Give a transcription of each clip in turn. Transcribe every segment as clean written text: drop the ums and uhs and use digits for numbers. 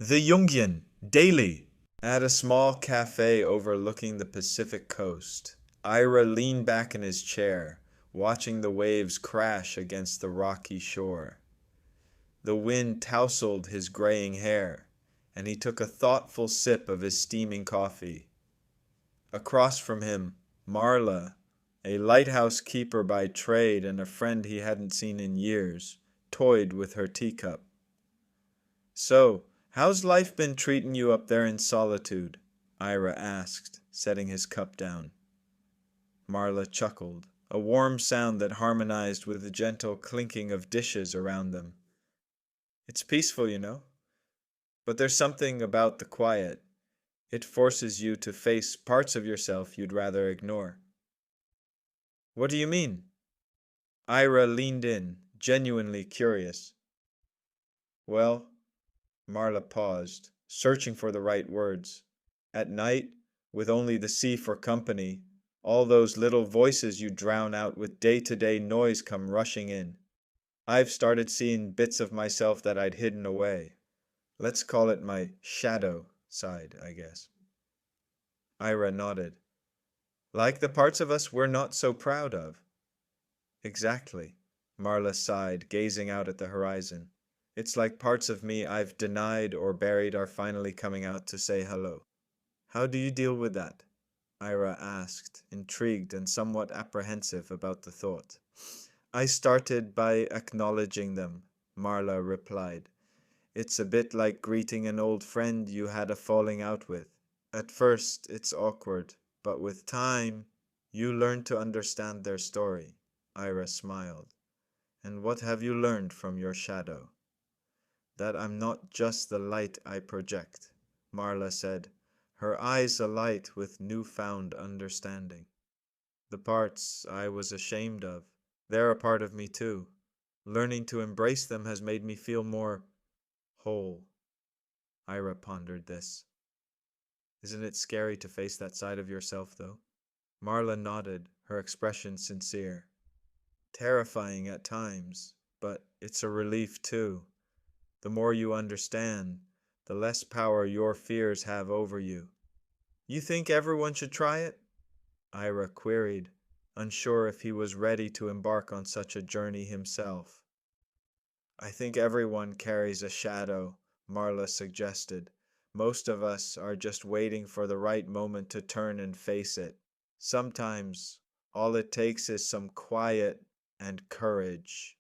The Jungian, daily. At a small café overlooking the Pacific coast, Ira leaned back in his chair, watching the waves crash against the rocky shore. The wind tousled his graying hair, and he took a thoughtful sip of his steaming coffee. Across from him, Marla, a lighthouse keeper by trade and a friend he hadn't seen in years, toyed with her teacup. "So, how's life been treating you up there in solitude?" Ira asked, setting his cup down. Marla chuckled, a warm sound that harmonized with the gentle clinking of dishes around them. "It's peaceful, you know. But there's something about the quiet. It forces you to face parts of yourself you'd rather ignore." "What do you mean?" Ira leaned in, genuinely curious. "Well," Marla paused, searching for the right words. "At night, with only the sea for company, all those little voices you drown out with day-to-day noise come rushing in. I've started seeing bits of myself that I'd hidden away. Let's call it my shadow side, I guess." Ira nodded. "Like the parts of us we're not so proud of." "Exactly," Marla sighed, gazing out at the horizon. "It's like parts of me I've denied or buried are finally coming out to say hello." "How do you deal with that?" Ira asked, intrigued and somewhat apprehensive about the thought. "I started by acknowledging them," Marla replied. "It's a bit like greeting an old friend you had a falling out with. At first, it's awkward, but with time, you learn to understand their story." Ira smiled. "And what have you learned from your shadow?" "That I'm not just the light I project," Marla said, her eyes alight with newfound understanding. "The parts I was ashamed of, they're a part of me too. Learning to embrace them has made me feel more whole." Ira pondered this. "Isn't it scary to face that side of yourself, though?" Marla nodded, her expression sincere. "Terrifying at times, but it's a relief too. The more you understand, the less power your fears have over you." "You think everyone should try it?" Ira queried, unsure if he was ready to embark on such a journey himself. "I think everyone carries a shadow," Marla suggested. "Most of us are just waiting for the right moment to turn and face it. Sometimes all it takes is some quiet and courage."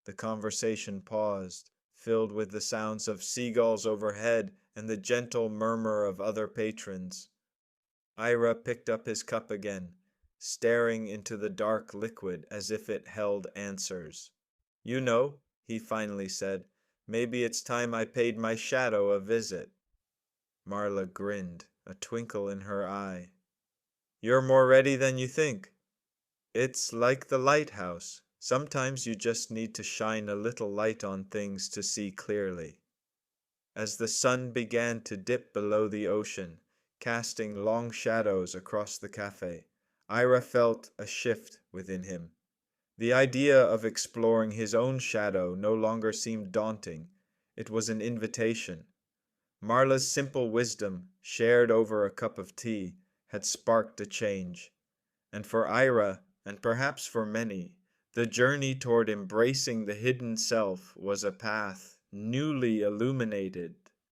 The conversation paused, filled with the sounds of seagulls overhead and the gentle murmur of other patrons. Ira picked up his cup again, staring into the dark liquid as if it held answers. "You know," he finally said, "maybe it's time I paid my shadow a visit." Marla grinned, a twinkle in her eye. "You're more ready than you think. It's like the lighthouse. Sometimes you just need to shine a little light on things to see clearly." As the sun began to dip below the ocean, casting long shadows across the café, Ira felt a shift within him. The idea of exploring his own shadow no longer seemed daunting. It was an invitation. Marla's simple wisdom, shared over a cup of tea, had sparked a change. And for Ira, and perhaps for many, the journey toward embracing the hidden self was a path newly illuminated